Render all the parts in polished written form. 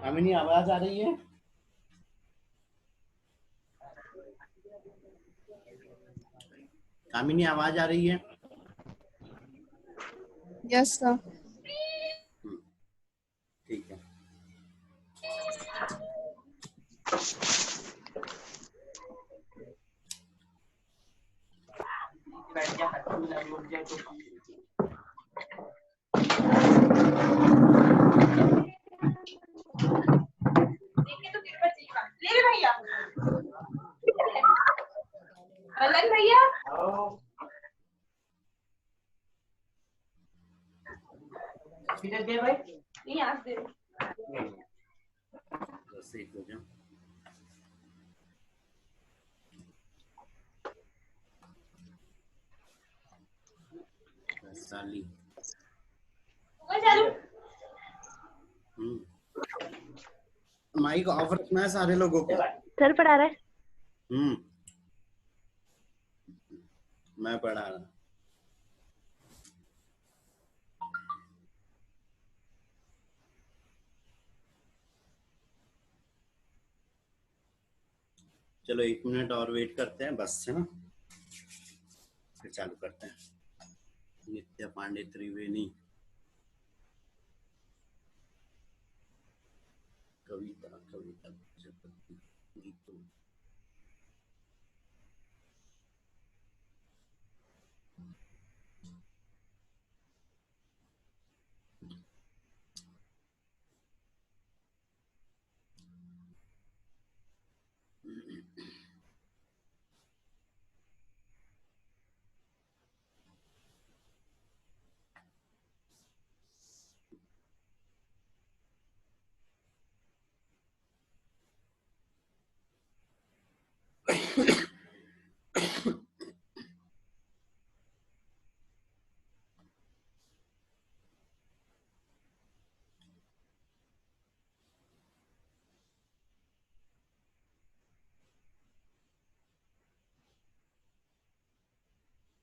कामिनी आवाज आ रही है? कामिनी आवाज आ रही है? Yes sir. ठीक है। भैया दे भाई, नहीं आज दे सेफ हो जाओ। साली माइक ऑफ रखना है सारे लोगों को। सर पढ़ा रहा है। मैं पढ़ा रहा। चलो 1 मिनट और वेट करते हैं बस, है ना, फिर चालू करते हैं। नित्य पांडे त्रिवेणी, कविता कविता गीतों।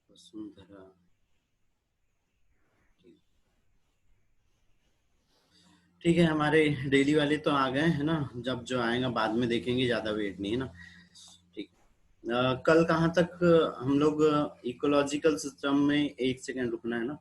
वसुंधरा, ठीक है। हमारे डेली वाले तो आ गए, है ना, जब जो आएगा बाद में देखेंगे, ज्यादा वेट नहीं, है ना। ठीक। कल कहाँ तक हम लोग इकोलॉजिकल सिस्टम में, 1 सेकेंड रुकना है ना।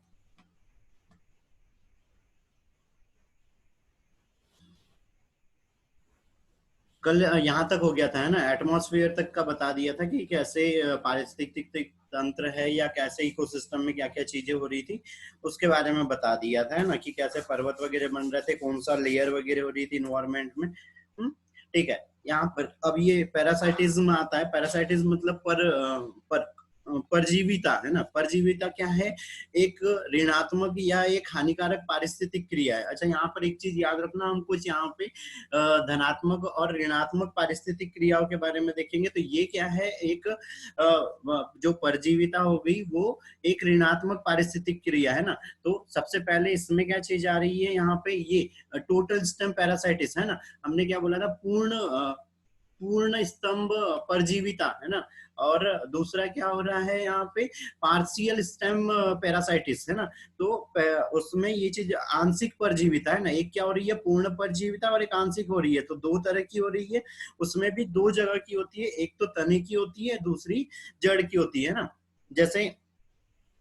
कल यहाँ तक हो गया था, है ना, एटमॉस्फेयर तक का बता दिया था कि कैसे पारिस्थितिक तंत्र है या कैसे इकोसिस्टम में क्या क्या चीजें हो रही थी, उसके बारे में बता दिया था, है ना, कि कैसे पर्वत वगैरह बन रहे थे, कौन सा लेयर वगैरह हो रही थी इन्वायरमेंट में। ठीक है। यहाँ पर अब ये पैरासाइटिज्म आता है। पैरासाइटिज्म मतलब पर परजीविता है ना, परजीविता क्या है, एक ऋणात्मक या एक हानिकारक पारिस्थितिक क्रिया है। अच्छा, यहाँ पर एक चीज याद रखना, हम कुछ यहाँ पे धनात्मक और ऋणात्मक पारिस्थितिक क्रियाओं के बारे में देखेंगे। तो ये क्या है, एक जो परजीविता हो गई वो एक ऋणात्मक पारिस्थितिक क्रिया है ना। तो सबसे पहले इसमें क्या चीज आ रही है यहाँ पे, ये टोटल स्टेम पैरासाइटिस है ना। हमने क्या बोला था, पूर्ण स्तंभ परजीविता है ना। और दूसरा क्या हो रहा है यहाँ पे, पार्शियल स्टेम पैरासाइटिस है ना। तो उसमें ये चीज आंशिक परजीविता है ना। एक क्या हो रही है, पूर्ण परजीविता, और एक आंशिक हो रही है। तो दो तरह की हो रही है, उसमें भी दो जगह की होती है, एक तो तने की होती है, दूसरी जड़ की होती है ना। जैसे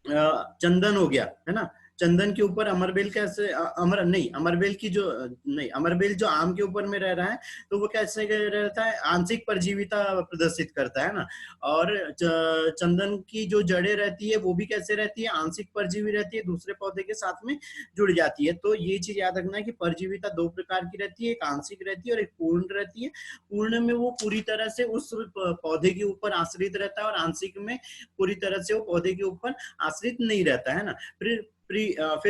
चंदन हो गया है ना, चंदन के ऊपर अमरबेल कैसे, अमरबेल की जो नहीं अमरबेल जो आम के ऊपर में रह रहा है, तो वो कैसे रहता है, आंशिक परजीविता प्रदर्शित करता है ना। और चंदन की जो जड़ें रहती है वो भी कैसे रहती है, आंशिक परजीवी रहती है, दूसरे पौधे के साथ में जुड़ जाती है। तो ये चीज याद रखना है कि परजीविता दो प्रकार की रहती है, एक आंशिक रहती है और एक पूर्ण रहती है। पूर्ण में वो पूरी तरह से उस पौधे के ऊपर आश्रित रहता है, और आंशिक में पूरी तरह से वो पौधे के ऊपर आश्रित नहीं रहता है ना। फिर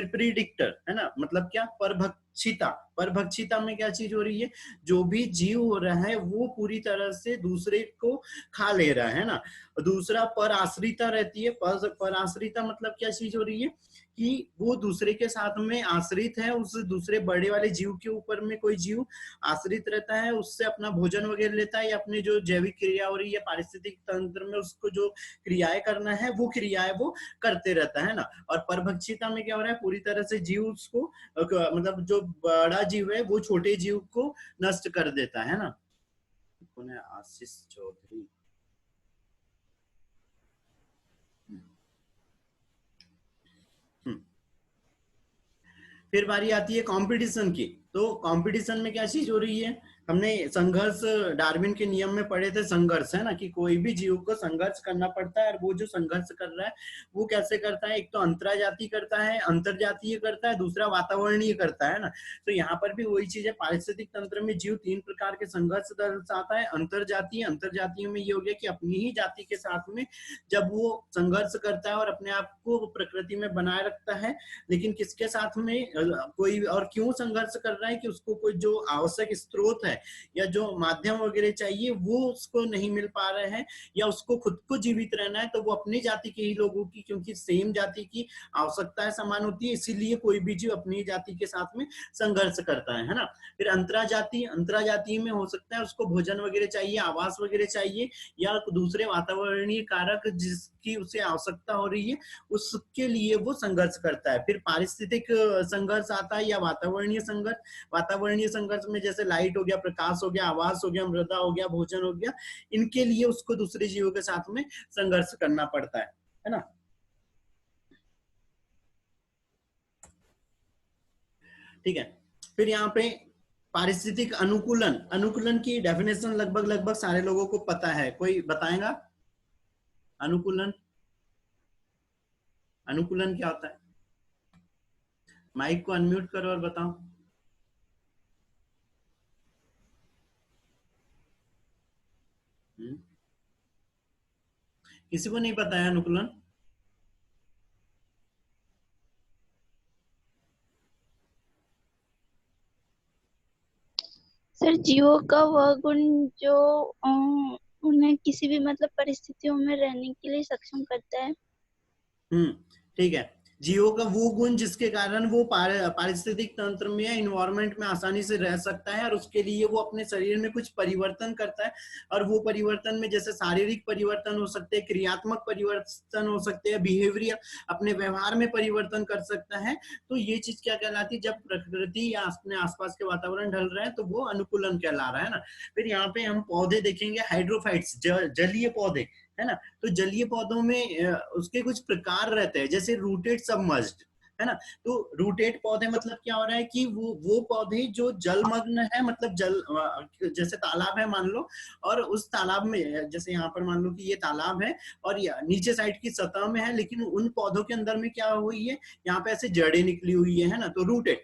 प्रीडिक्टर है ना, मतलब क्या, परभक्षिता। परभक्षिता में क्या चीज हो रही है, जो भी जीव हो रहा है वो पूरी तरह से दूसरे को खा ले रहा है ना। दूसरा पर आश्रिता रहती है। पर आश्रिता मतलब क्या चीज हो रही है, कि वो दूसरे के साथ में आश्रित है, उस दूसरे बड़े वाले जीव के ऊपर में कोई जीव आश्रित रहता है, उससे अपना भोजन वगैरह लेता है, या अपनी जो जैविक क्रिया हो रही है पारिस्थितिक तंत्र में उसको जो क्रियाएं करना है वो क्रियाएं वो करते रहता है ना। और परभक्षिता में क्या हो रहा है, पूरी तरह से जीव उसको मतलब जो बड़ा जीव है वो छोटे जीव को नष्ट कर देता है ना। आशीष चौधरी। फिर बारी आती है कंपटीशन की। तो कंपटीशन में क्या चीज हो रही है, हमने संघर्ष डार्विन के नियम में पढ़े थे, संघर्ष है ना, कि कोई भी जीव को संघर्ष करना पड़ता है। और वो जो संघर्ष कर रहा है वो कैसे करता है, एक तो अंतराजातीय करता है, अंतरजातीय करता है, दूसरा वातावरणीय करता है ना। तो यहाँ पर भी वही चीज है, पारिस्थितिक तंत्र में जीव तीन प्रकार के संघर्ष दर्शाता है। अंतरजातीय, अंतरजातीय में ये हो गया कि अपनी ही जाति के साथ में जब वो संघर्ष करता है और अपने आप को प्रकृति में बनाए रखता है, लेकिन किसके साथ में, कोई और क्यों संघर्ष कर रहा है, कि उसको कोई जो आवश्यक स्रोत है या जो माध्यम वगैरह चाहिए वो उसको नहीं मिल पा रहे हैं, या उसको खुद को जीवित रहना है, तो वो अपनी जाति के ही लोगों की, क्योंकि सेम जाति की आवश्यकताएं समान होती है, इसीलिए कोई भी जीव अपनी जाति के साथ में संघर्ष करता है ना। फिर अंतराजातीय, अंतराजातीय में हो सकता है उसको भोजन वगैरह चाहिए, आवास वगैरह चाहिए, या दूसरे वातावरणीय कारक जिसकी उसे आवश्यकता हो रही है उसके लिए वो संघर्ष करता है। फिर पारिस्थितिक संघर्ष आता है, या वातावरणीय संघर्ष। वातावरणीय संघर्ष में जैसे लाइट हो गया, प्रकाश हो गया, आवास हो गया, मृदा हो गया, भोजन हो गया, इनके लिए उसको दूसरे जीवों के साथ में संघर्ष करना पड़ता है ना। ठीक है। फिर यहाँ पे पारिस्थितिक अनुकूलन, अनुकूलन की डेफिनेशन लगभग सारे लोगों को पता है, कोई बताएगा अनुकूलन, अनुकूलन क्या होता है? माइक को अनम्यूट करो और बताओ। किसी को नहीं पता है अनुकूलन? सर, जीवों का वह गुण जो उन्हें किसी भी मतलब परिस्थितियों में रहने के लिए सक्षम करता है। ठीक है। जीवों का वो गुण जिसके कारण वो पारिस्थितिक तंत्र में या इन्वायरमेंट में आसानी से रह सकता है, और उसके लिए वो अपने शरीर में कुछ परिवर्तन करता है। और वो परिवर्तन में जैसे शारीरिक परिवर्तन हो सकते हैं, क्रियात्मक परिवर्तन हो सकते हैं, बिहेवियर, अपने व्यवहार में परिवर्तन कर सकता है। तो ये चीज क्या कहलाती है, जब प्रकृति या अपने आसपास के वातावरण ढल रहा है तो वो अनुकूलन कहला रहा है ना। फिर यहाँ पे हम पौधे देखेंगे, हाइड्रोफाइट्स, जलीय पौधे है ना। तो जलीय पौधों में उसके कुछ प्रकार रहते हैं, जैसे रूटेड सबमर्ज्ड है ना। तो रूटेड पौधे मतलब क्या हो रहा है, कि वो पौधे जो जलमग्न है, मतलब जल, जैसे तालाब है मान लो, और उस तालाब में, जैसे यहाँ पर मान लो कि ये तालाब है और नीचे साइड की सतह में है, लेकिन उन पौधों के अंदर में क्या हुई है, यहाँ पे ऐसे जड़ें निकली हुई है ना। तो रूटेड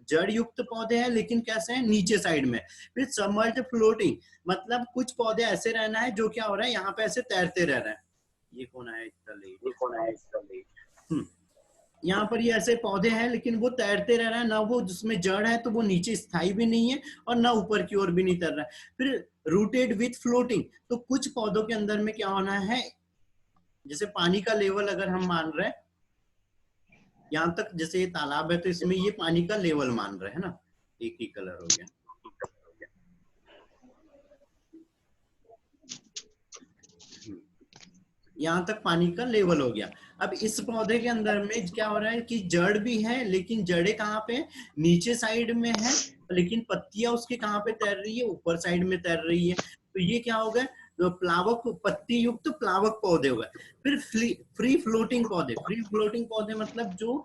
जड़ युक्त पौधे हैं, लेकिन कैसे है, नीचे साइड में। फिर सबमर्ज्ड फ्लोटिंग, मतलब कुछ पौधे ऐसे रहना है जो क्या हो रहा है, यहाँ पे ऐसे तैरते रह रहे हैं, ये कौन आया इतना लेट? यहाँ पर ये ऐसे पौधे हैं लेकिन वो तैरते रह रहा है ना, वो जिसमें जड़ है तो वो नीचे स्थायी भी नहीं है और ना ऊपर की ओर भी नहीं तैर रहा है। फिर रूटेड विथ फ्लोटिंग, तो कुछ पौधों के अंदर में क्या होना है, जैसे पानी का लेवल अगर हम मान रहे हैं यहाँ तक, जैसे ये तालाब है तो इसमें ये पानी का लेवल मान रहे हैं ना, एक ही कलर हो गया। यहाँ तक पानी का लेवल हो गया। अब इस पौधे के अंदर में क्या हो रहा है कि जड़ भी है लेकिन जड़ें कहाँ पे, नीचे साइड में है, लेकिन पत्तियां उसके कहाँ पे तैर रही है, ऊपर साइड में तैर रही है। तो ये क्या हो गया, तो प्लावक पत्ती युक्त प्लावक पौधे हो गए। फिर फ्री फ्लोटिंग पौधे, फ्री फ्लोटिंग पौधे मतलब जो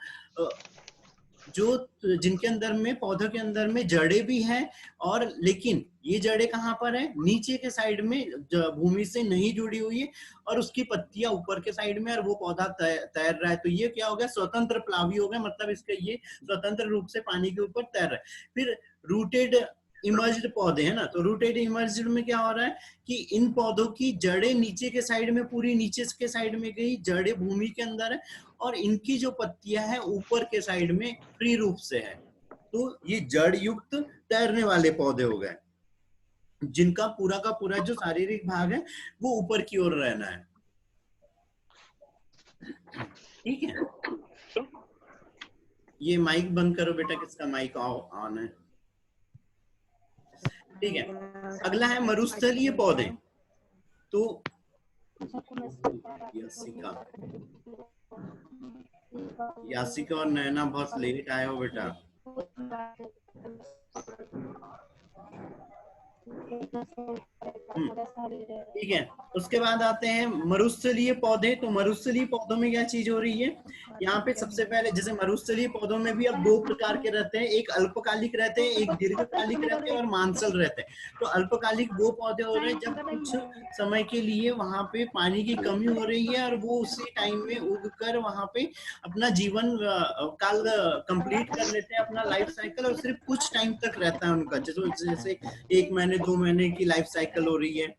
जिनके अंदर में, पौधों के अंदर में जड़ें भी हैं और लेकिन ये जड़ें कहाँ पर है, नीचे के साइड में, भूमि से नहीं जुड़ी हुई है, और उसकी पत्तियां ऊपर के साइड में और वो पौधा तैर रहा है। तो ये क्या हो गया, स्वतंत्र प्लावी हो गया, मतलब इसका ये स्वतंत्र रूप से पानी के ऊपर तैर रहा है। फिर रूटेड इमर्ज्ड पौधे है ना, तो रूटेड इमर्ज्ड में क्या हो रहा है कि इन पौधों की जड़ें नीचे के साइड में, पूरी नीचे के साइड में गई, जड़ें भूमि के अंदर है और इनकी जो पत्तियां है ऊपर के साइड में फ्री रूप से है। तो ये जड़ युक्त तैरने वाले पौधे हो गए, जिनका पूरा का पूरा जो शारीरिक भाग है वो ऊपर की ओर रहना है। ठीक है, ये माइक बंद करो बेटा, किसका माइक ऑन है? ठीक है, अगला है मरुस्थलीय पौधे। तो यासिका और नैना बहुत लेट आए हो बेटा। ठीक है, उसके बाद आते हैं मरुस्थलीय पौधे। तो मरुस्थलीय पौधों में क्या चीज हो रही है, यहाँ पे सबसे पहले जैसे मरुस्थलीय पौधों में भी अब दो प्रकार के रहते हैं, एक अल्पकालिक रहते हैं, एक दीर्घकालिक रहते हैं और मांसल रहते हैं। तो अल्पकालिक वो पौधे हो रहे हैं जब कुछ समय के लिए वहां पे पानी की कमी हो रही है और वो उसी टाइम में उग कर वहां पे अपना जीवन काल कंप्लीट कर लेते हैं, अपना लाइफ साइकिल, और सिर्फ कुछ टाइम तक रहता है उनका, जैसे 1 महीने 2 महीने की लाइफ साइकिल हो रही है।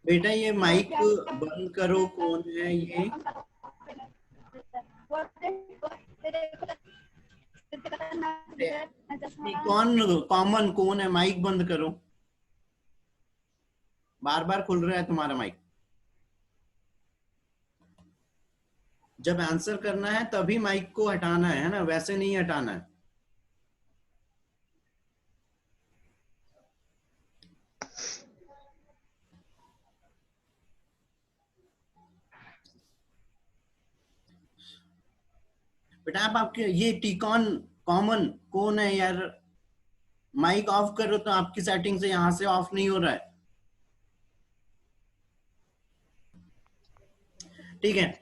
बेटा ये माइक बंद करो, कौन है ये? कौन कॉमन कौन है, माइक बंद करो, बार बार खुल रहा है तुम्हारा माइक। जब आंसर करना है तभी माइक को हटाना है ना, वैसे नहीं हटाना है। बेटा आप आपके ये टिकॉन कॉमन कौन है यार, माइक ऑफ करो तो आपकी सेटिंग से यहां से ऑफ नहीं हो रहा है। ठीक है,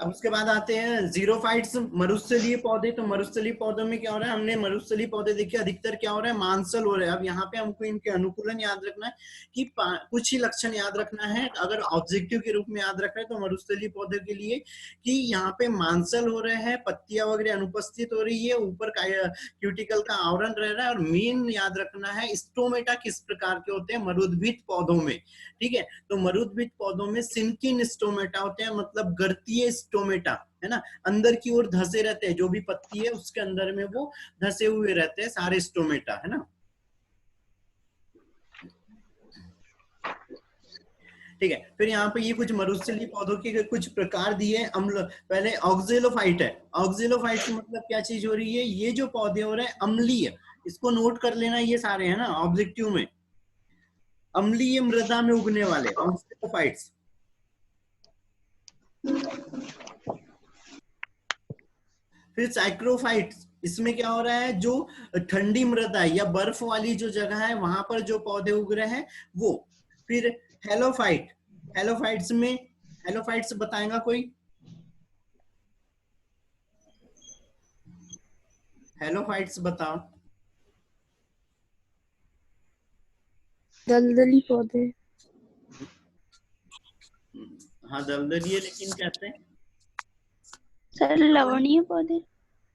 अब उसके बाद आते हैं जीरोफाइट्स मरुस्थलीय पौधे। तो मरुस्थलीय पौधों में क्या हो रहा है, हमने मरुस्थलीय पौधे देखे, अधिकतर क्या हो रहा है, मांसल हो रहे हैं। अब यहाँ पे हमको इनके अनुकूलन याद रखना है कि कुछ ही लक्षण याद रखना है, अगर ऑब्जेक्टिव के रूप में याद रख रहे हैं तो मरुस्थलीय पौधे के लिए कि यहाँ पे मांसल हो रहे हैं, पत्तियां वगैरह अनुपस्थित हो रही है, ऊपर क्यूटिकल का आवरण रह रहा है, और मेन याद रखना है स्टोमेटा किस प्रकार के होते हैं मरुद्भिद पौधों में। ठीक है, तो मरुद्भिद पौधों में सिनकिन स्टोमेटा होते हैं, मतलब गर्तीय स्टोमेटा है ना, अंदर की ओर धसे रहते हैं, जो भी पत्ती है उसके अंदर में वो धसे हुए रहते हैं सारे स्टोमेटा, है ना। ठीक है, फिर यहाँ पे ये कुछ मरुस्थलीय पौधों के कुछ प्रकार दिए अम्ल। पहले ऑक्जेलोफाइट है, ऑक्जेलोफाइट का मतलब क्या चीज हो रही है, ये जो पौधे हो रहे हैं अम्लीय, इसको नोट कर लेना, ये सारे है ना ऑब्जेक्टिव में, अम्लीय मृदा में उगने वाले ऑक्जेलोफाइट्स। फिर साइक्रोफाइट्स, इसमें क्या हो रहा है, जो ठंडी मृदा या बर्फ वाली जो जगह है वहां पर जो पौधे उग रहे हैं वो। फिर हेलोफाइट, हेलोफाइट्स में, हेलोफाइट्स बताएगा कोई, हेलोफाइट्स बताओ। दलदली पौधे। हाँ दलदली है, लेकिन कहते हैं सर लवणीय पौधे।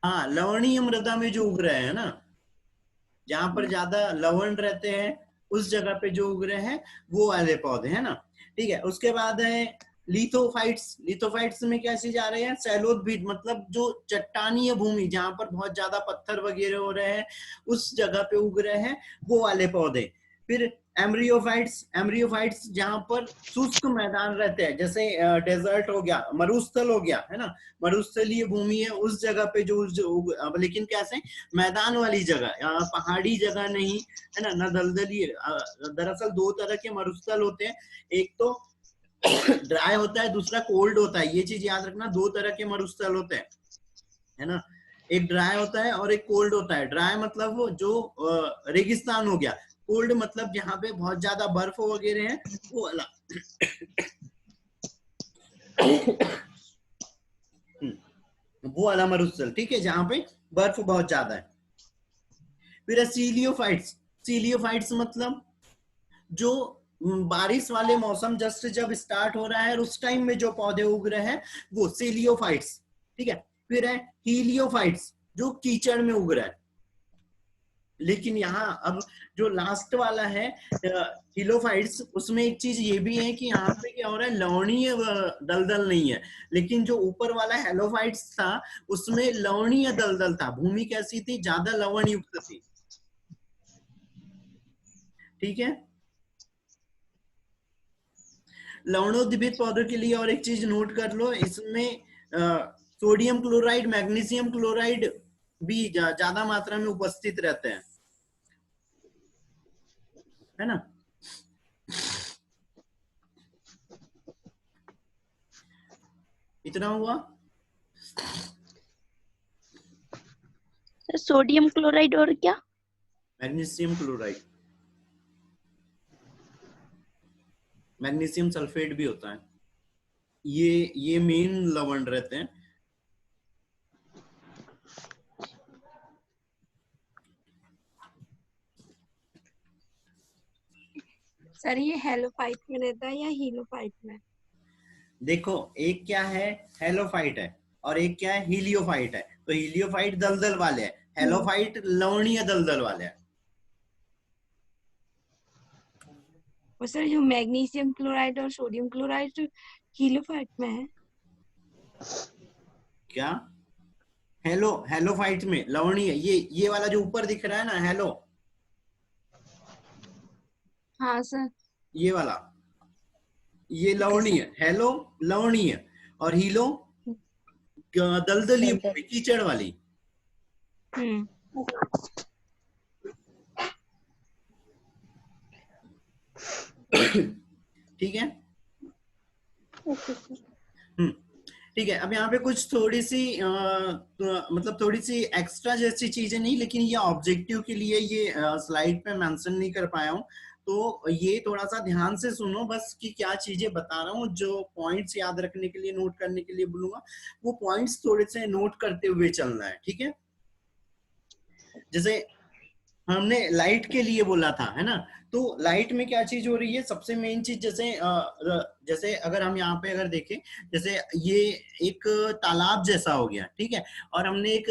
हाँ लवणीय मृदा में जो उग रहे हैं ना, जहां पर ज्यादा लवण रहते हैं उस जगह पे जो उग रहे हैं वो वाले पौधे, है ना। ठीक है, उसके बाद है लिथोफाइट्स। लिथोफाइट्स में क्या चीज आ रही है, सैलोदबीट, मतलब जो चट्टानीय भूमि जहां पर बहुत ज्यादा पत्थर वगैरह हो रहे हैं उस जगह पे उग रहे हैं वो वाले पौधे। फिर एम्ब्रियोफाइट्स। एम्ब्रियोफाइट्स जहां पर शुष्क मैदान रहते हैं, जैसे डेजर्ट हो गया, मरुस्थल हो गया, है ना, मरुस्थलीय भूमि है उस जगह पे जो लेकिन कैसे, मैदान वाली जगह, पहाड़ी जगह नहीं, है ना, न दलदली। दरअसल दो तरह के मरुस्थल होते हैं, एक तो ड्राई होता है, दूसरा कोल्ड होता है, ये चीज याद रखना, दो तरह के मरुस्थल होते हैं, है ना, एक ड्राई होता है और एक कोल्ड होता है। ड्राई मतलब वो जो रेगिस्तान हो गया, कोल्ड मतलब जहाँ पे बहुत ज्यादा बर्फ वगैरह है वो वाला वो वाला मरुस्थल, ठीक है, जहाँ पे बर्फ बहुत ज्यादा है। फिर सीलियोफाइट्स। सीलियोफाइट्स मतलब जो बारिश वाले मौसम जस्ट जब स्टार्ट हो रहा है और उस टाइम में जो पौधे उग रहे हैं वो सीलियोफाइट्स, ठीक है। फिर है हीलियोफाइट्स, जो कीचड़ में उग रहा है। लेकिन यहाँ अब जो लास्ट वाला है हिलोफाइट्स, उसमें एक चीज ये भी है कि यहाँ पे क्या हो रहा है, लवणीय दलदल नहीं है, लेकिन जो ऊपर वाला हेलोफाइट्स था उसमें लवणीय दलदल था, भूमि कैसी थी, ज्यादा लवण युक्त थी, ठीक है। लवणोद्भिद पौधों के लिए और एक चीज नोट कर लो, इसमें सोडियम क्लोराइड, मैग्नीशियम क्लोराइड भी ज्यादा मात्रा में उपस्थित रहते हैं, है ना। इतना हुआ। सोडियम क्लोराइड और क्या? मैग्नीशियम क्लोराइड, मैग्नीशियम सल्फेट भी होता है, ये मेन लवण रहते हैं। सर ये हेलोफाइट में रहता है या हीलोफाइट में? देखो एक क्या है, हेलोफाइट है, और एक क्या है, हीलियोफाइट है। तो हीलियोफाइट दलदल वाले हैं, हेलोफाइट लवणीय दलदल वाले हैं। और सर जो मैग्नीशियम क्लोराइड और सोडियम क्लोराइड हीलोफाइट में है? क्या, हेलोफाइट में लवणीय, ये वाला जो ऊपर दिख रहा है ना, हेलो, हाँ सर। ये वाला, ये लवणीय, हेलो लवणीय, और हीलो दलदली भूमि, कीचड़ वाली। ठीक है। ठीक है, अब यहाँ पे कुछ थोड़ी सी मतलब थोड़ी सी एक्स्ट्रा जैसी चीजें नहीं, लेकिन ये ऑब्जेक्टिव के लिए ये स्लाइड पे मेंशन नहीं कर पाया हूँ, तो ये थोड़ा सा ध्यान से सुनो बस कि क्या चीजें बता रहा हूँ। जो पॉइंट्स याद रखने के लिए, नोट करने के लिए बोलूंगा, वो पॉइंट्स थोड़े से नोट करते हुए चलना है, ठीक है। जैसे हमने लाइट के लिए बोला था, है ना, तो लाइट में क्या चीज हो रही है, सबसे मेन चीज, जैसे अगर हम यहाँ पे अगर देखें, जैसे ये एक तालाब जैसा हो गया, ठीक है, और हमने एक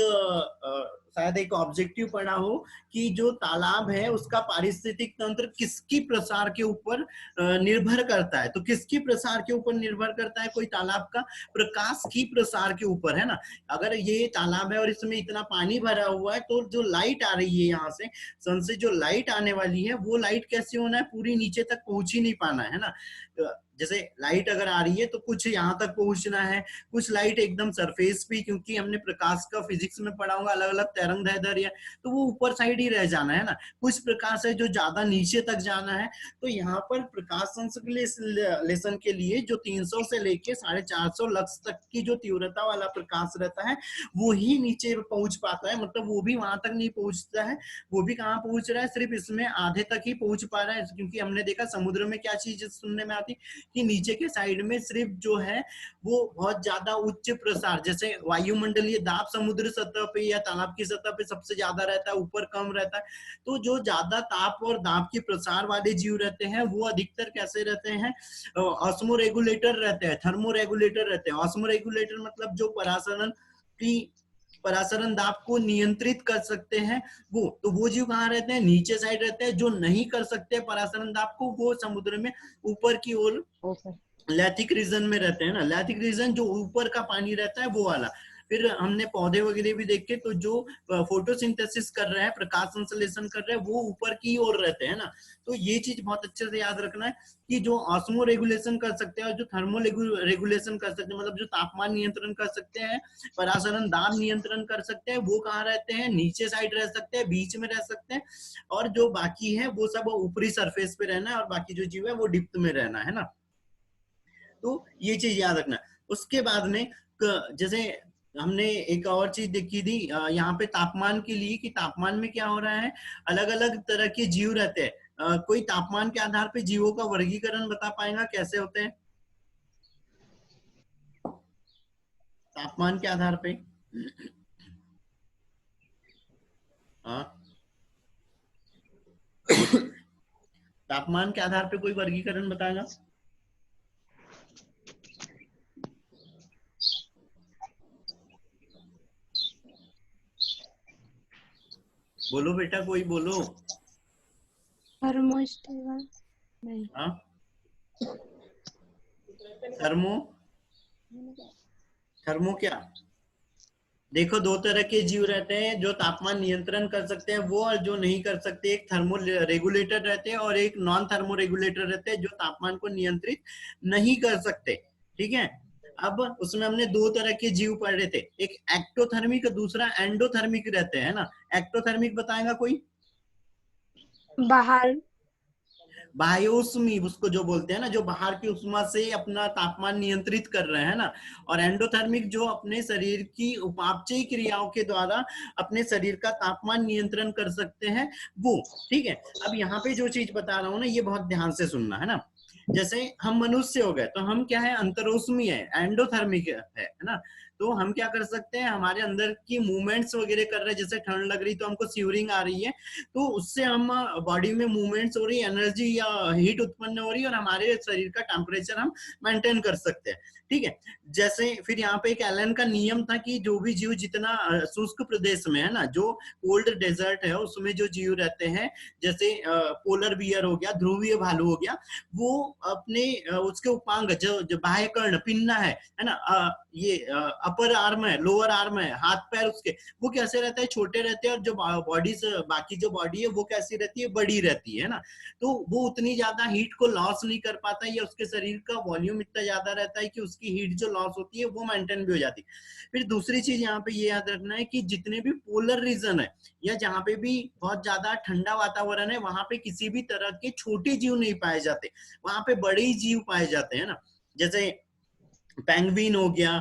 शायद एक ऑब्जेक्टिव पढ़ा हो कि जो तालाब है उसका पारिस्थितिक तंत्र किसकी प्रसार के ऊपर निर्भर करता है। तो किसकी प्रसार के ऊपर निर्भर करता है, कोई तालाब का प्रकाश की प्रसार के ऊपर, है ना। अगर ये तालाब है और इसमें इतना पानी भरा हुआ है, तो जो लाइट आ रही है यहाँ से, सन से जो लाइट आने वाली है, वो लाइट कैसे होना है, पूरी नीचे तक पहुंच ही नहीं पाना है ना। जैसे लाइट अगर आ रही है तो कुछ यहाँ तक पहुंचना है, कुछ लाइट एकदम सरफेस पे, क्योंकि हमने प्रकाश का फिजिक्स में पढ़ा होगा, अलग अलग तरंगदैर्ध्य है, तो वो ऊपर साइड ही रह जाना है ना। कुछ प्रकाश है जो ज्यादा नीचे तक जाना है, तो यहाँ पर प्रकाश संश्लेषण के लिए जो 300 से लेके 450 लक्स तक की जो तीव्रता वाला प्रकाश रहता है, वो ही नीचे पहुंच पाता है, मतलब वो भी वहां तक नहीं पहुंचता है। वो भी कहाँ पहुंच रहा है, सिर्फ इसमें आधे तक ही पहुंच पा रहा है, क्योंकि हमने देखा समुद्र में क्या चीज सुनने में आती कि नीचे के साइड में सिर्फ जो है वो बहुत ज्यादा उच्च प्रसार, जैसे वायुमंडलीय दाब समुद्र सतह पे या तालाब की सतह पे सबसे ज्यादा रहता है, ऊपर कम रहता है। तो जो ज्यादा ताप और दाब के प्रसार वाले जीव रहते हैं वो अधिकतर कैसे रहते हैं, ऑस्मो रेगुलेटर रहते हैं, थर्मो रेगुलेटर रहते हैं। ऑस्मो रेगुलेटर मतलब जो परासरण की परासरण दाब को नियंत्रित कर सकते हैं वो, तो वो जीव कहाँ रहते हैं, नीचे साइड रहते हैं। जो नहीं कर सकते परासरण दाब को, वो समुद्र में ऊपर की ओर लैथिक रीजन में रहते हैं ना। लैथिक रीजन जो ऊपर का पानी रहता है वो वाला। फिर हमने पौधे वगैरह भी देखे, तो जो फोटोसिंथेसिस कर रहे हैं, प्रकाश संश्लेषण कर रहे हैं, वो ऊपर की ओर रहते हैं ना। तो ये चीज बहुत अच्छे से याद रखना है कि जो ऑस्मो रेगुलेशन कर सकते हैं और जो थर्मो रेगुलेशन कर सकते हैं, मतलब जो तापमान नियंत्रण कर सकते हैं, परासरण दाब नियंत्रण कर सकते हैं, वो कहाँ रहते हैं, नीचे साइड रह सकते हैं, बीच में रह सकते हैं। और जो बाकी है वो सब ऊपरी सरफेस पे रहना है, और बाकी जो जीव है वो डिप्थ में रहना है ना। तो ये चीज याद रखना। उसके बाद में जैसे हमने एक और चीज देखी थी यहाँ पे तापमान के लिए, कि तापमान में क्या हो रहा है, अलग अलग तरह के जीव रहते हैं। कोई तापमान के आधार पे जीवों का वर्गीकरण बता पाएगा कैसे होते हैं, तापमान के आधार पे? हाँ, तापमान के आधार पे कोई वर्गीकरण बताएगा? बोलो बेटा, कोई बोलो। थर्मोस्टेबल नहीं। हाँ, थर्मो थर्मो क्या? देखो, दो तरह के जीव रहते हैं, जो तापमान नियंत्रण कर सकते हैं वो, और जो नहीं कर सकते। एक थर्मो रेगुलेटर रहते हैं और एक नॉन थर्मो रेगुलेटर रहते हैं, जो तापमान को नियंत्रित नहीं कर सकते। ठीक है, अब उसमें हमने दो तरह के जीव पढ़े थे, एक एक्टोथर्मिक, दूसरा एंडोथर्मिक रहते हैं ना। एक्टोथर्मिक बताएगा कोई? बाहर बाह्योष्मी उसको जो बोलते हैं ना, जो बाहर की उष्मा से अपना तापमान नियंत्रित कर रहे हैं ना। और एंडोथर्मिक जो अपने शरीर की उपापचयी क्रियाओं के द्वारा अपने शरीर का तापमान नियंत्रण कर सकते हैं वो। ठीक है, अब यहाँ पे जो चीज बता रहा हूँ ना, ये बहुत ध्यान से सुनना है ना। जैसे हम मनुष्य हो गए, तो हम क्या है, अंतरोष्मी है, एंडोथर्मिक है ना। तो हम क्या कर सकते हैं, हमारे अंदर की मूवमेंट्स वगैरह कर रहे हैं, जैसे ठंड लग रही तो हमको सीवरिंग आ रही है, तो उससे हम बॉडी में मूवमेंट्स हो रही है, एनर्जी या हीट उत्पन्न हो रही है, और हमारे शरीर का टेम्परेचर हम मेंटेन कर सकते हैं। ठीक है, जैसे फिर यहाँ पे एक एलन का नियम था कि जो भी जीव जितना शुष्क प्रदेश में है ना, जो कोल्ड डेजर्ट है उसमें जो जीव रहते हैं, जैसे पोलर बियर हो गया, ध्रुवीय भालू हो गया, वो अपने उसके उपांग जो बाह्य कर्ण पिन्ना है ना, ये अपर आर्म है, लोअर आर्म है, हाथ पैर उसके, वो कैसे रहता है, छोटे रहते हैं। और जो बॉडी से बाकी जो बॉडी है वो कैसी रहती है, बड़ी रहती है ना। तो वो उतनी ज्यादा हीट को लॉस नहीं कर पाता, या उसके शरीर का वॉल्यूम इतना ज्यादा रहता है कि उसकी हीट जो लॉस होती है वो मेंटेन भी हो जाती है। फिर दूसरी चीज यहाँ पे ये याद रखना है कि जितने भी पोलर रीजन है, या जहाँ पे भी बहुत ज्यादा ठंडा वातावरण है, वहां पे किसी भी तरह के छोटे जीव नहीं पाए जाते, वहां पे बड़े ही जीव पाए जाते हैं ना। जैसे पेंगुइन हो गया,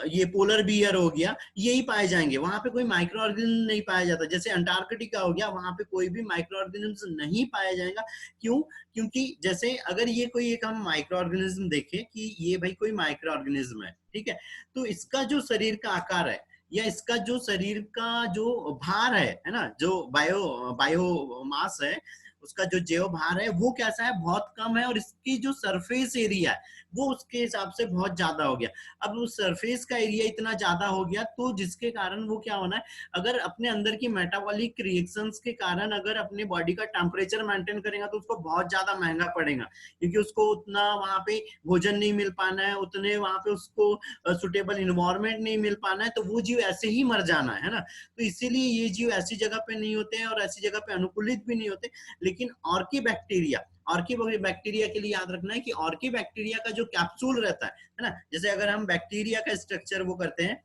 ये पोलर बियर हो गया, यही पाए जाएंगे, वहां पे कोई माइक्रो ऑर्गेनिज्म नहीं पाया जाता। जैसे अंटार्कटिका हो गया, वहां पे कोई भी माइक्रो ऑर्गेनिज्म नहीं पाया जाएगा। क्यों? क्योंकि जैसे अगर ये कोई एक हम माइक्रो ऑर्गेनिज्म देखें कि ये भाई कोई माइक्रो ऑर्गेनिज्म है, ठीक है, तो इसका जो शरीर का आकार है, या इसका जो शरीर का जो भार है ना, जो बायो मास है, उसका जो जैव भार है वो कैसा है, बहुत कम है। और इसकी जो सरफेस एरिया है वो उसके हिसाब से बहुत ज्यादा हो गया। अब उस सरफेस का एरिया इतना ज्यादा हो गया, तो जिसके कारण वो क्या होना है, अगर अपने अंदर की मेटाबॉलिक रिएक्शंस के कारण अगर अपने बॉडी का टेम्परेचर मेंटेन करेगा, तो उसको बहुत ज्यादा महंगा पड़ेगा, क्योंकि उसको उतना वहां पे भोजन नहीं मिल पाना है, उतने वहां पे उसको सुटेबल इन्वायरमेंट नहीं मिल पाना है, तो वो जीव ऐसे ही मर जाना है ना। तो इसीलिए ये जीव ऐसी जगह पे नहीं होते हैं, और ऐसी जगह पे अनुकूलित भी नहीं होते। लेकिन ऑर्की बैक्टीरिया के लिए याद रखना है कि ऑर्की बैक्टीरिया का जो कैप्सूल रहता है ना, जैसे अगर हम बैक्टीरिया का स्ट्रक्चर वो करते हैं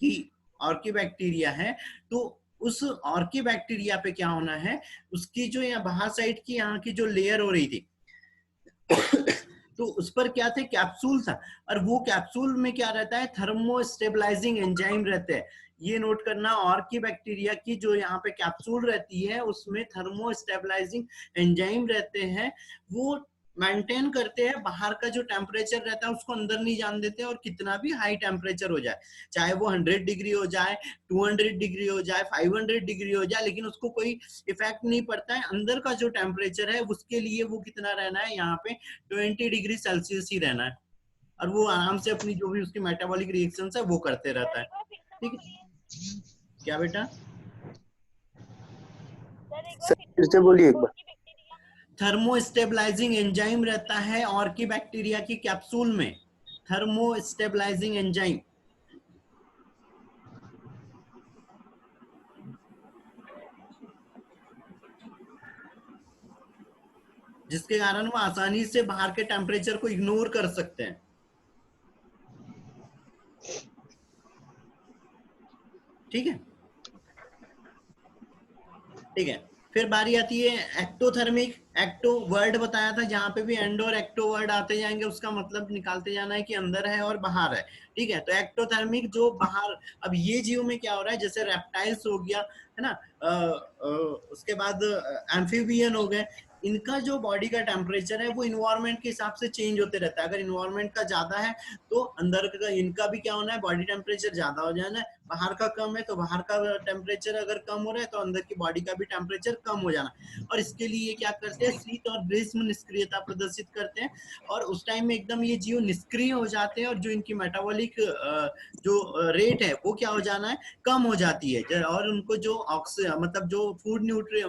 कि ऑर्की बैक्टीरिया है, तो उस ऑर्की बैक्टीरिया पे क्या होना है, उसकी जो यहाँ बाहर साइड की यहाँ की जो लेयर हो रही थी तो उस पर क्या थे, कैप्सूल था। और वो कैप्सूल में क्या रहता है, थर्मो स्टेबलाइजिंग एंजाइम रहते हैं। ये नोट करना, ऑर्की बैक्टीरिया की जो यहाँ पे कैप्सूल रहती है उसमें थर्मो स्टेबलाइजिंग एंजाइम रहते हैं। वो मेंटेन करते हैं बाहर का जो टेम्परेचर रहता है उसको अंदर नहीं जान देते, और कितना भी हाई टेम्परेचर हो जाए, चाहे वो 100 डिग्री हो जाए, 200 डिग्री हो जाए, 500 डिग्री हो जाए, लेकिन उसको कोई इफेक्ट नहीं पड़ता है। अंदर का जो टेम्परेचर है उसके लिए वो कितना रहना है, यहाँ पे 20 डिग्री सेल्सियस ही रहना है, और वो आराम से अपनी जो भी उसकी मेटाबॉलिक रिएक्शंस है वो करते रहता है। ठीक है, क्या बेटा? सर फिर से बोलिए एक बार। थर्मो स्टेबलाइजिंग एंजाइम रहता है और की बैक्टीरिया की कैप्सूल में, थर्मो स्टेबलाइजिंग एंजाइम, जिसके कारण वो आसानी से बाहर के टेम्परेचर को इग्नोर कर सकते हैं। ठीक है, ठीक है। फिर बारी आती है एक्टोथर्मिक। एक्टो वर्ड बताया था, जहां पे भी एंडो और एक्टो वर्ड आते जाएंगे उसका मतलब निकालते जाना है कि अंदर है और बाहर है। ठीक है, तो एक्टोथर्मिक जो बाहर, अब ये जीव में क्या हो रहा है, जैसे रेप्टाइल्स हो गया है ना, उसके बाद एम्फीबियन हो गए, इनका जो बॉडी का टेम्परेचर है वो इन्वायरमेंट के हिसाब से चेंज होते रहता है। अगर इन्वायरमेंट का ज्यादा है तो अंदर का इनका भी क्या होना है, बॉडी टेम्परेचर ज्यादा हो जाना है। बाहर का कम है तो बाहर का टेम्परेचर अगर कम हो रहा है तो अंदर की बॉडी का भी टेम्परेचर कम हो जाना। और इसके लिए क्या करते हैं, शीत और ग्रीष्म निष्क्रियता प्रदर्शित करते हैं, और उस टाइम में एकदम ये जीव निष्क्रिय हो जाते हैं और जो इनकी मेटाबॉलिक जो रेट है वो क्या हो जाना है, कम हो जाती है। और उनको जो मतलब जो फूड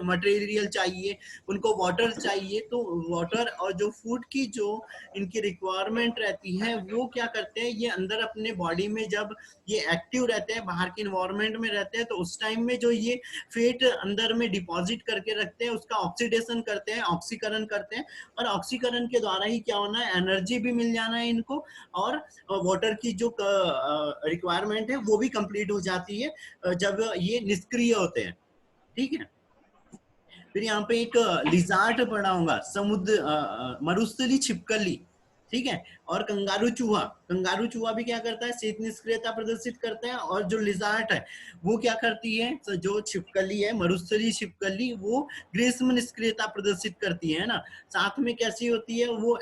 मटेरियल चाहिए, उनको वाटर चाहिए, तो वाटर और जो फूड की जो इनकी रिक्वायरमेंट रहती है वो क्या करते हैं, ये अंदर अपने बॉडी में जब ये एक्टिव रहते हैं, बाहर के इन्वायरमेंट में रहते हैं, तो उस टाइम में जो ये फेट अंदर में डिपॉजिट करके रखते हैं उसका ऑक्सीडेशन करते हैं, ऑक्सीकरण करते हैं, और ऑक्सीकरण के द्वारा ही क्या होना है, एनर्जी भी मिल जाना है इनको, और वाटर की जो रिक्वायरमेंट है वो भी कंप्लीट हो जाती है जब ये निष्क्रिय होते हैं। ठीक है, फिर यहाँ पे एक लिजार्ड पढ़ा होगा, समुद्र मरुस्थली छिपकली। ठीक है, और कंगारू चूहा, कंगारू चूहा भी क्या करता है, शीत निष्क्रियता प्रदर्शित करता है। और जो लिजार्ड है वो क्या करती है, तो जो छिपकली है मरुस्थली छिपकली, वो ग्रीष्म निष्क्रियता प्रदर्शित करती है ना। साथ में कैसी होती है वो,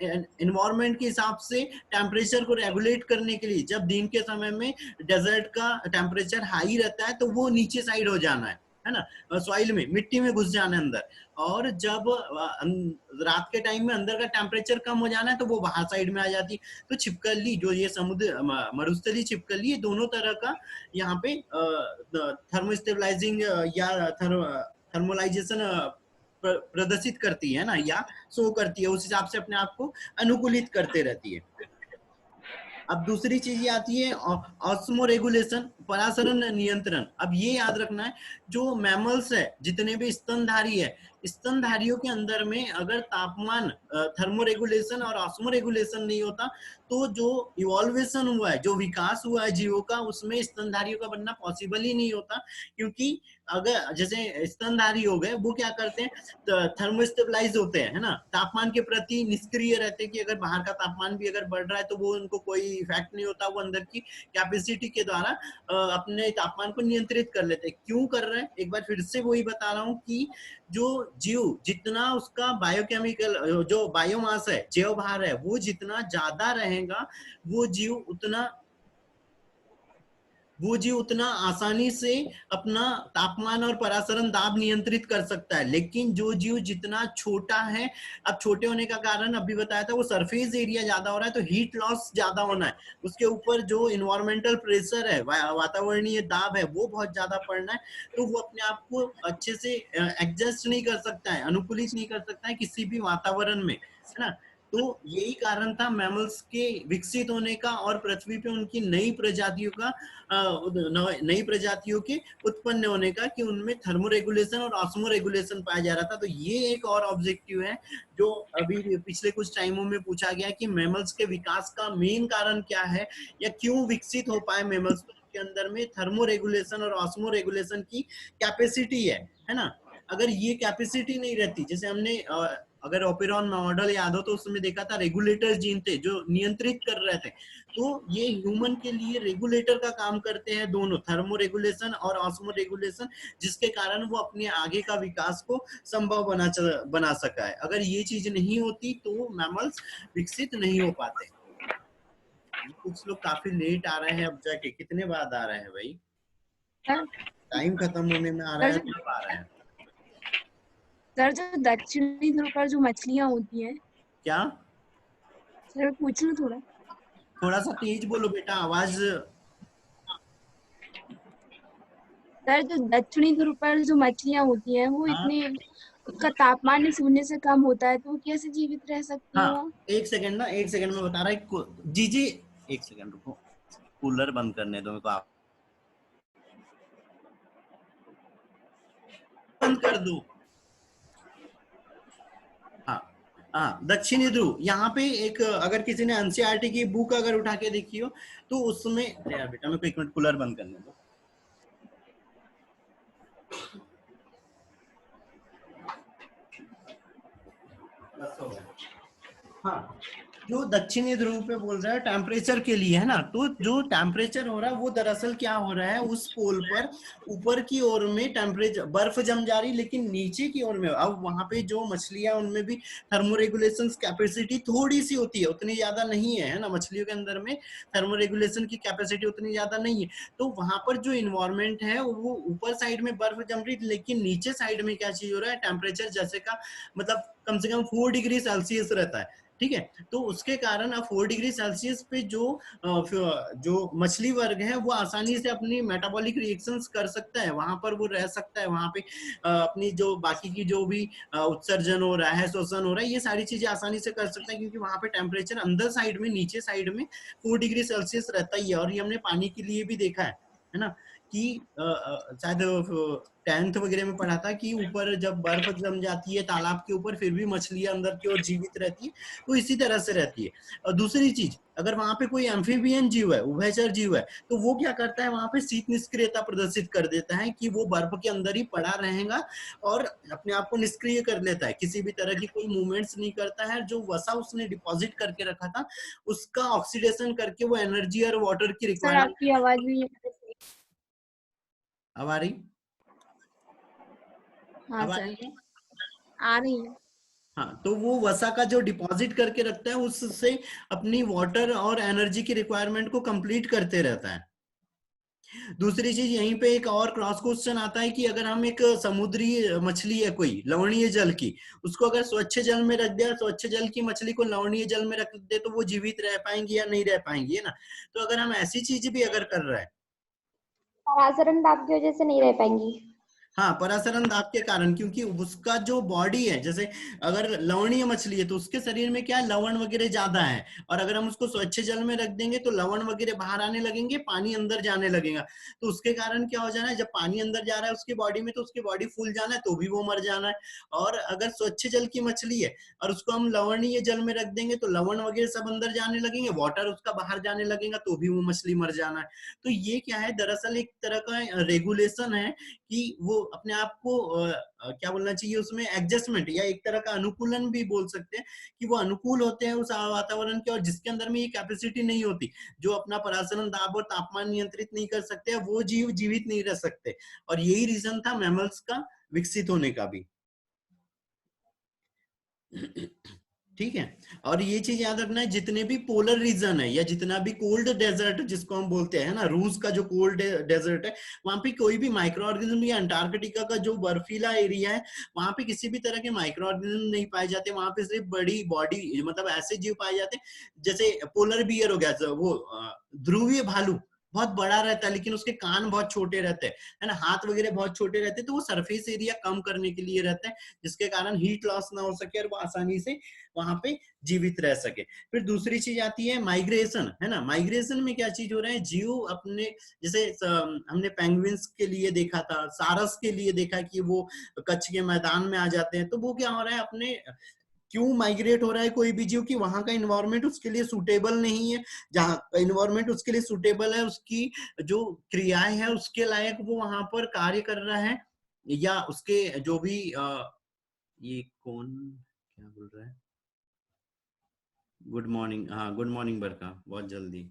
एनवायरमेंट के हिसाब से टेम्परेचर को रेगुलेट करने के लिए, जब दिन के समय में डेजर्ट का टेम्परेचर हाई रहता है तो वो नीचे साइड हो जाना है ना, सॉइल में, मिट्टी में घुस जाना अंदर। और जब रात के टाइम में अंदर का टेम्परेचर कम हो जाना है तो वो बाहर साइड में आ जाती है। तो छिपकली जो ये समुद्र मरुस्थली छिपकली, ये दोनों तरह का यहाँ पे थर्मोस्टेबलाइजिंग या थर्मोलाइजेशन प्रदर्शित करती है ना, या शो करती है, उस हिसाब से अपने आप को अनुकूलित करते रहती है। अब दूसरी चीज ये आती है ऑस्मो रेगुलेशन, परासरण नियंत्रण। अब ये याद रखना है, जो मैमल्स है, जितने भी स्तनधारी है, स्तनधारियों के अंदर में अगर तापमान थर्मो रेगुलेशन और ऑस्मो रेगुलेशन नहीं होता तो जो इवॉल्वेशन हुआ है, जो विकास हुआ है जीवों का, उसमें स्तनधारियों का बनना पॉसिबल ही नहीं होता। क्योंकि अगर जैसे स्तनधारी हो गए, वो क्या करते हैं, थर्मोस्टेबलाइज होते हैं, है ना, तापमान के प्रति निष्क्रिय रहते हैं, कि अगर बाहर का तापमान भी अगर बढ़ रहा है तो वो उनको कोई इफेक्ट नहीं होता, वो अंदर की कैपेसिटी के द्वारा अपने तापमान को नियंत्रित कर लेते हैं। क्यों कर रहे हैं, एक बार फिर से वही बता रहा हूँ कि जो जीव जितना उसका बायोकेमिकल जो बायोमास है, जैव भार है, वो जितना ज्यादा रहेगा, वो जीव उतना आसानी से अपना तापमान और परासरण दाब नियंत्रित कर सकता है। लेकिन जो जीव जितना छोटा है, अब छोटे होने का कारण अभी बताया था, वो सरफेस एरिया ज्यादा हो रहा है तो हीट लॉस ज्यादा होना है, उसके ऊपर जो इन्वायरमेंटल प्रेशर है, वातावरणीय दाब है, वो बहुत ज्यादा पड़ना है, तो वो अपने आप को अच्छे से एडजस्ट नहीं कर सकता है, अनुकूलित नहीं कर सकता है किसी भी वातावरण में, है ना। तो यही कारण था मैमल्स के विकसित होने का और पृथ्वी पे उनकी नई प्रजातियों के उत्पन्न होने का, कि उनमें थर्मो रेगुलेशन और ऑस्मो रेगुलेशन पाया जा रहा था। तो ये एक और ऑब्जेक्टिव है जो अभी पिछले कुछ टाइमों में पूछा गया कि मैमल्स के विकास का मेन कारण क्या है, या क्यों विकसित हो पाए मैमल्स, के अंदर में थर्मो रेगुलेशन और ऑस्मो रेगुलेशन की कैपेसिटी है ना। अगर ये कैपेसिटी नहीं रहती, जैसे हमने अगर ओपेरॉन मॉडल याद हो तो उसमें देखा था, रेगुलेटर जीन थे जो नियंत्रित कर रहे थे, तो ये ह्यूमन के लिए रेगुलेटर का काम करते हैं दोनों, थर्मो रेगुलेशन और ऑस्मो रेगुलेशन, जिसके कारण वो अपने आगे का विकास को संभव बना सका है। अगर ये चीज नहीं होती तो मैमल्स विकसित नहीं हो पाते। कुछ लोग काफी लेट आ रहे हैं, अब जाके कितने बाद आ रहे हैं भाई, टाइम खत्म होने में आ रहा है, कब आ रहे हैं? सर जो दक्षिणी ध्रुव पर जो मछलियां होती हैं, क्या सर पूछ लूं थोड़ा? थोड़ा सा तेज बोलो बेटा, आवाज सर जो दक्षिणी ध्रुव पर जो मछलियां होती हैं वो हाँ इतने, उसका तापमान ही शून्य से कम होता है, तो वो कैसे जीवित रह सकती हैं हाँ, वहाँ? एक सेकंड ना, एक सेकंड में बता रहा है जी जी, एक सेकंड रुको, कूलर बंद करने दो मेरे को, आप बंद कर दो। हाँ हाँ, दक्षिणी ध्रुव यहाँ पे एक, अगर किसी ने एनसीईआरटी की बुक अगर उठा के देखी हो तो उसमें, यार बेटा मेरे को 1 मिनट कूलर बंद करने दो। हाँ, जो दक्षिणी ध्रुव पे बोल रहा है टेम्परेचर के लिए है ना, तो जो टेम्परेचर हो रहा है वो दरअसल क्या हो रहा है, उस पोल पर ऊपर की ओर में टेम्परेचर बर्फ जम जा रही, लेकिन नीचे की ओर में अब वहां पे जो मछलियां, उनमें भी थर्मोरेगुलेशन कैपेसिटी थोड़ी सी होती है, उतनी ज्यादा नहीं है ना, मछलियों के अंदर में थर्मोरेगुलेशन की कैपेसिटी उतनी ज्यादा नहीं है। तो वहां पर जो इन्वायरमेंट है वो ऊपर साइड में बर्फ जम रही, लेकिन नीचे साइड में क्या चीज हो रहा है, टेम्परेचर जैसे का मतलब कम से कम 4 डिग्री सेल्सियस रहता है, ठीक है। तो उसके कारण अब 4 डिग्री सेल्सियस पे जो मछली वर्ग है वो आसानी से अपनी मेटाबॉलिक रिएक्शंस कर सकता है, वहां पर वो रह सकता है, वहां पे अपनी जो बाकी की जो भी उत्सर्जन हो रहा है, शोषण हो रहा है, ये सारी चीजें आसानी से कर सकता है, क्योंकि वहां पे टेम्परेचर अंदर साइड में, नीचे साइड में 4 डिग्री सेल्सियस रहता ही है। और ये हमने पानी के लिए भी देखा है ना, कि शायद 10th वगैरह में पढ़ा था कि ऊपर जब बर्फ जम जाती है तालाब के ऊपर, फिर भी मछलियां अंदर की ओर जीवित रहती है, तो इसी तरह से रहती है। और दूसरी चीज, अगर वहां पे कोई एम्फीबियन जीव है, उभयचर जीव है, तो वो क्या करता है, वहां पे शीत निष्क्रियता प्रदर्शित कर देता है, कि वो बर्फ के अंदर ही पड़ा रहेगा और अपने आप को निष्क्रिय कर लेता है, किसी भी तरह की कोई मूवमेंट्स नहीं करता है। जो वसा उसने डिपॉजिट करके रखा था उसका ऑक्सीडेशन करके वो एनर्जी और वाटर की सर रिक्वायरमेंट। आपकी आवाज नहीं आ रही। अब आ रही? हाँ अब आ सर, रही है? आ रही है। हाँ, तो वो वसा का जो डिपॉजिट करके रखता है उससे अपनी वाटर और एनर्जी की रिक्वायरमेंट को कंप्लीट करते रहता है। दूसरी चीज, यहीं पे एक और क्रॉस क्वेश्चन आता है कि अगर हम एक समुद्री मछली है कोई लवणीय जल की, उसको अगर स्वच्छ जल में रख दिया, स्वच्छ जल की मछली को लवणीय जल में रख दे, तो वो जीवित रह पाएंगी या नहीं रह पाएंगी, है ना। तो अगर हम ऐसी चीज भी अगर कर रहे हैं, परासरण दाब की वजह से नहीं रह पाएंगी। हाँ, परासरण दाब के कारण, क्योंकि उसका जो बॉडी है, जैसे अगर लवणीय मछली है तो उसके शरीर में क्या है, लवण वगैरह ज्यादा है, और अगर हम उसको स्वच्छ जल में रख देंगे तो लवण वगैरह बाहर आने लगेंगे, पानी अंदर जाने लगेगा, तो उसके कारण क्या हो जाना है, जब पानी अंदर जा रहा है उसकी बॉडी में, तो उसकी बॉडी फूल जाना है, तो भी वो मर जाना है। और अगर स्वच्छ जल की मछली है और उसको हम लवणीय जल में रख देंगे, तो लवण वगैरह सब अंदर जाने लगेंगे, वाटर उसका बाहर जाने लगेगा, तो भी वो मछली मर जाना है। तो ये क्या है, दरअसल एक तरह का रेगुलेशन है, कि वो अपने आप को क्या बोलना चाहिए उसमें, एडजस्टमेंट या एक तरह का अनुकूलन भी बोल सकते हैं, कि वो अनुकूल होते हैं उस वातावरण के, और जिसके अंदर में ये कैपेसिटी नहीं होती, जो अपना परासरण दाब और तापमान नियंत्रित नहीं कर सकते, वो जीव जीवित नहीं रह सकते। और यही रीजन था मैमल्स का विकसित होने का भी। ठीक है। और ये चीज याद रखना है, जितने भी पोलर रीजन है या जितना भी कोल्ड डेजर्ट जिसको हम बोलते हैं ना, रूस का जो कोल्ड डेजर्ट है, वहां पे कोई भी माइक्रो ऑर्गेनिज्म, या अंटार्कटिका का जो बर्फीला एरिया है, वहां पे किसी भी तरह के माइक्रो ऑर्गेनिज्म नहीं पाए जाते। वहां पे सिर्फ बड़ी बॉडी, मतलब ऐसे जीव पाए जाते हैं, जैसे पोलर बियर हो गया, वो ध्रुवीय भालू बहुत बड़ा रहता है, लेकिन उसके कान बहुत छोटे रहते हैं, है ना, हाथ वगैरह बहुत छोटे रहते हैं, तो वो सरफेस एरिया कम करने के लिए रहता है, जिसके कारण हीट लॉस ना हो सके और वो आसानी से वहां पे जीवित रह सके। फिर दूसरी चीज आती है माइग्रेशन, है ना। माइग्रेशन में क्या चीज हो रहा है, जीव अपने, जैसे हमने पेंगुइन्स के लिए देखा था, सारस के लिए देखा कि वो कच्छ के मैदान में आ जाते हैं, तो वो क्या हो रहा है, अपने क्यों माइग्रेट हो रहा है कोई भी जीव, कि वहां का इन्वायरमेंट उसके लिए सुटेबल नहीं है, जहाँ इन्वायरमेंट उसके लिए सुटेबल है, उसकी जो क्रियाएं हैं उसके लायक वो वहां पर कार्य कर रहा है, या उसके जो भी ये कौन क्या बोल रहा है, गुड मॉर्निंग, हाँ गुड मॉर्निंग बरका, बहुत जल्दी।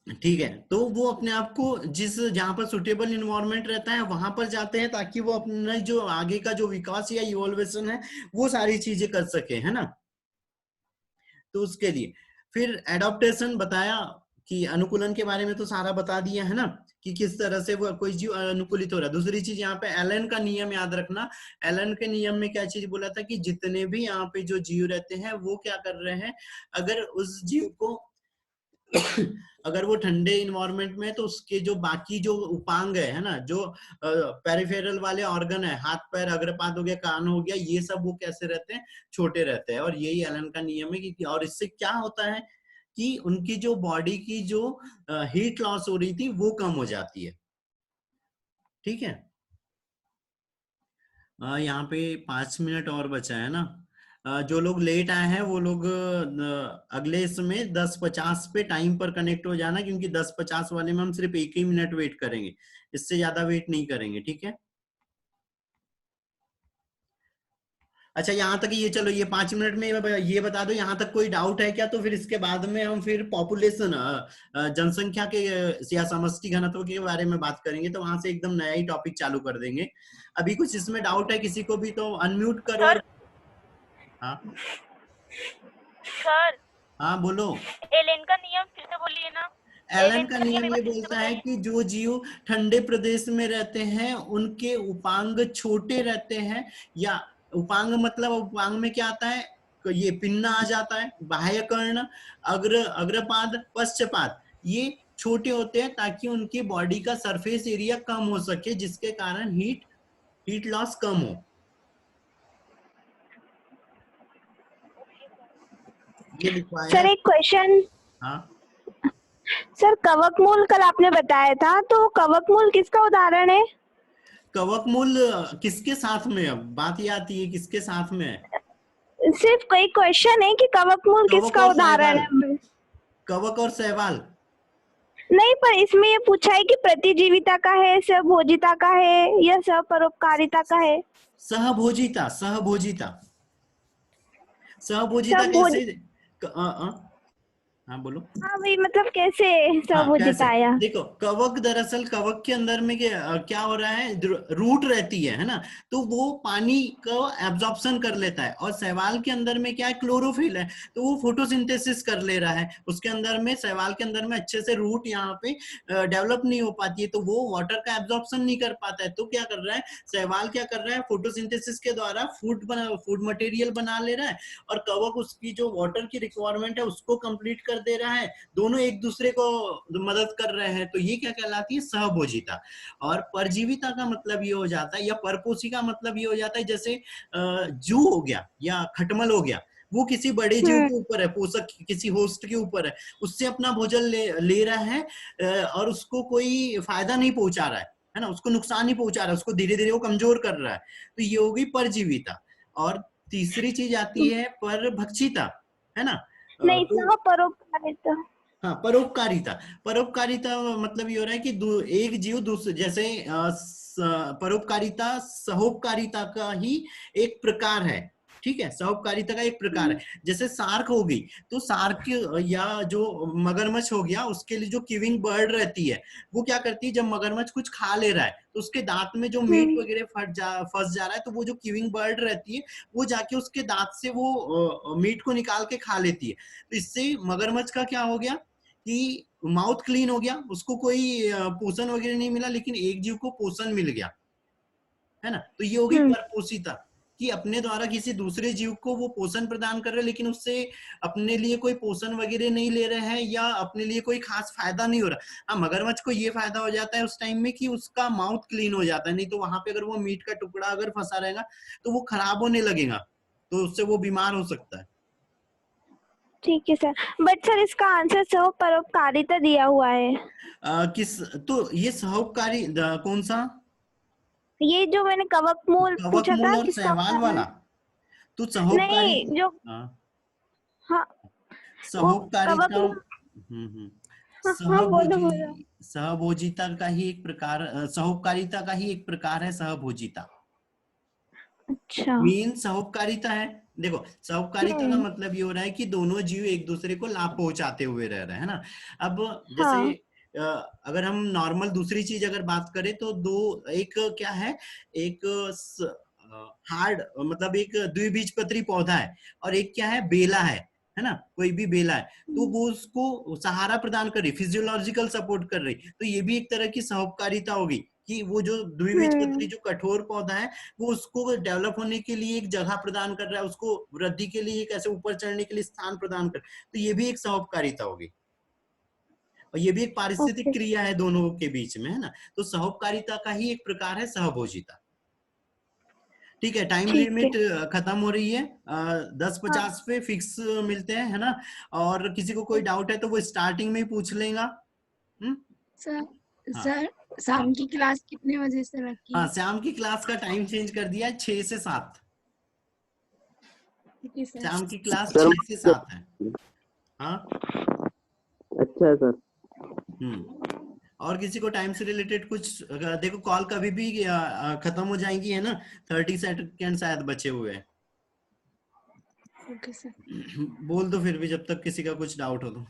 ठीक है, तो वो अपने आप को जिस, जहां पर सुटेबल इन्वायरमेंट रहता है वहां पर जाते हैं, ताकि वो अपना जो आगे का जो विकास या इवोल्यूशन है वो सारी चीजें कर सके, है ना। तो उसके लिए फिर एडॉप्टेशन बताया, कि अनुकूलन के बारे में तो सारा बता दिया है ना, कि किस तरह से वो कोई जीव अनुकूलित हो रहा है। दूसरी चीज यहाँ पे एलन का नियम याद रखना। एलन के नियम में क्या चीज बोला था, कि जितने भी यहाँ पे जो जीव रहते हैं वो क्या कर रहे हैं, अगर उस जीव को अगर वो ठंडे इन्वायरमेंट में है तो उसके जो बाकी जो उपांग है ना, जो पेरिफेरल वाले ऑर्गन है, हाथ पैर अग्रपाद हो गया, कान हो गया, ये सब वो कैसे रहते हैं, छोटे रहते हैं। और यही एलन का नियम है कि और इससे क्या होता है कि उनकी जो बॉडी की जो हीट लॉस हो रही थी वो कम हो जाती है। ठीक है, यहाँ पे 5 मिनट और बचा है ना। जो लोग लेट आए हैं वो लोग अगले इसमें 10:50 पे टाइम पर कनेक्ट हो जाना, क्योंकि 10:50 वाले में हम सिर्फ 1 ही मिनट वेट करेंगे, इससे ज्यादा वेट नहीं करेंगे। ठीक है, अच्छा यहाँ तक ये, चलो ये 5 मिनट में ये बता दो, यहाँ तक कोई डाउट है क्या? तो फिर इसके बाद में हम फिर पॉपुलेशन, जनसंख्या के या समष्टि घनत्व के बारे में बात करेंगे, तो वहां से एकदम नया ही टॉपिक चालू कर देंगे। अभी कुछ इसमें डाउट है किसी को भी तो अनम्यूट करो। और हाँ सर, हाँ बोलो। एलेन का नियम फिर से बोलिए ना। एलन का नियम ये बोलता है कि जो जीव ठंडे प्रदेश में रहते हैं उनके उपांग छोटे रहते हैं, या उपांग मतलब उपांग में क्या आता है, ये पिन्ना आ जाता है, बाह्य कर्ण, अग्रपाद, पश्चपाद, ये छोटे होते हैं ताकि उनकी बॉडी का सरफेस एरिया कम हो सके, जिसके कारण हीट लॉस कम हो। ये लिखवाया सर एक क्वेश्चन। हाँ सर कवकमूल कल आपने बताया था, तो कवकमूल किसका उदाहरण है? कवकमूल किसके साथ में, अब बात ये आती है किसके साथ में है? सिर्फ कोई क्वेश्चन है कि कवकमूल किसका उदाहरण है? कवक और शैवाल नहीं, पर इसमें ये पूछा है कि प्रतिजीविता का है, सहभोजिता का है या सहपरोपकारिता का है? सहभोजिता, सहभोजिता, सहभोजिता कैसे? हाँ बोलो। हाँ भाई, मतलब कैसे सहभोजिता आया? देखो, कवक दरअसल कवक के अंदर में क्या हो रहा है, रूट रहती है ना, तो वो पानी को एब्जॉर्प्शन कर लेता है। और शैवाल के अंदर में क्या है, क्लोरोफिल है, तो वो फोटोसिंथेसिस कर ले रहा है। उसके अंदर में, शैवाल के अंदर में अच्छे से रूट यहाँ पे डेवलप नहीं हो पाती है, तो वो वाटर का एब्जॉर्प्शन नहीं कर पाता है। तो क्या कर रहा है शैवाल, क्या कर रहा है, फोटोसिंथेसिस के द्वारा फूड मटेरियल बना ले रहा है, और कवक उसकी जो वाटर की रिक्वायरमेंट है उसको कंप्लीट कर दे रहा है। दोनों एक दूसरे को मदद कर रहे हैं, तो ये क्या कहलाती है, सहभोजिता। और परजीविता का मतलब ये हो जाता है, या परपोषी का मतलब ये हो जाता है, जैसे जू हो गया या खटमल हो गया, वो किसी बड़े जीव के ऊपर है, पोषक किसी होस्ट के ऊपर है, उससे अपना भोजन ले रहा है, और उसको कोई फायदा नहीं पहुंचा रहा है ना, उसको नुकसान नहीं पहुंचा रहा है, उसको धीरे धीरे वो कमजोर कर रहा है, तो ये होगी परजीविता। और तीसरी चीज आती है परभक्षिता, है ना। नहीं, तो सहपरोपकारिता। हाँ, परोपकारिता। परोपकारिता मतलब ये हो रहा है कि एक जीव दूसरे, जैसे परोपकारिता सहोपकारिता का ही एक प्रकार है। ठीक है, सहोपकारिता का एक प्रकार है। जैसे सार्क हो गई, तो सार्क या जो मगरमच्छ हो गया, उसके लिए जो किविंग बर्ड रहती है, वो क्या करती है, जब मगरमच्छ कुछ खा ले रहा है तो उसके दांत में जो मीट वगैरह फंस जा रहा है, तो वो जो किविंग बर्ड रहती है वो जाके उसके दांत से वो मीट को निकाल के खा लेती है। तो इससे मगरमच्छ का क्या हो गया कि माउथ क्लीन हो गया, उसको कोई पोषण वगैरह नहीं मिला, लेकिन एक जीव को पोषण मिल गया, है ना। तो ये होगी परपोषिता, कि अपने द्वारा किसी दूसरे जीव को वो पोषण प्रदान कर रहे हैं, लेकिन उससे अपने लिए कोई पोषण वगैरह नहीं ले रहे हैं, या अपने लिए कोई खास फायदा नहीं हो रहा। हाँ, मगरमच्छ को ये फायदा हो जाता है उस टाइम में कि उसका माउथ क्लीन हो जाता है, नहीं तो वहां पे अगर वो मीट का टुकड़ा अगर फंसा रहेगा तो वो खराब होने लगेगा, तो उससे वो बीमार हो सकता है। ठीक है सर, बट सर इसका आंसर सहपरोपकारिता दिया हुआ है। तो ये सहोपकारी कौन सा? ये जो मैंने कवकमूल पूछा था और किसका शैवाल वाला, तो सहोपकारी नहीं, जो हाँ सहोपकारिता, बोलो। सहभोजिता का ही एक प्रकार, सहोपकारिता का ही एक प्रकार है सहभोजिता। अच्छा, मेन सहोपकारिता है। देखो, सहोपकारिता का मतलब ये हो रहा है कि दोनों जीव एक दूसरे को लाभ पहुंचाते हुए रह रहे हैं ना। अब जैसे अगर हम नॉर्मल दूसरी चीज अगर बात करें तो एक क्या है, एक हार्ड मतलब एक द्विबीजपत्री पौधा है, और एक क्या है, बेला है ना, कोई भी बेला है, तो वो उसको सहारा प्रदान कर रही, फिजियोलॉजिकल सपोर्ट कर रही, तो ये भी एक तरह की सहोपकारिता होगी, कि वो जो द्विबीजपत्री जो कठोर पौधा है वो उसको डेवलप होने के लिए एक जगह प्रदान कर रहा है, उसको वृद्धि के लिए कैसे ऊपर चढ़ने के लिए स्थान प्रदान कर, तो ये भी एक सहोपकारिता होगी। और ये भी एक पारिस्थितिक Okay. क्रिया है दोनों के बीच में, है ना। तो सहोपकारिता का ही एक प्रकार है सहभोजिता। ठीक है, टाइम ठीक है। लिमिट खत्म हो रही है, 10:50 पे फिक्स मिलते हैं, है ना। और किसी को कोई डाउट है तो वो स्टार्टिंग में ही पूछ लेगा। सर हाँ। सर शाम की क्लास कितने बजे से रखी हाँ, है? शाम की क्लास का टाइम चेंज कर दिया है, 6 से 7। ठीक है सर। शाम की क्लास सर 6 से 7 है। हाँ। अच्छा है सर। और किसी को टाइम से रिलेटेड कुछ, देखो कॉल कभी भी खत्म हो जाएंगी, है ना। 30 सेकंड शायद बचे हुए हैं। Okay sir. बोल दो फिर भी जब तक किसी का कुछ डाउट हो तो।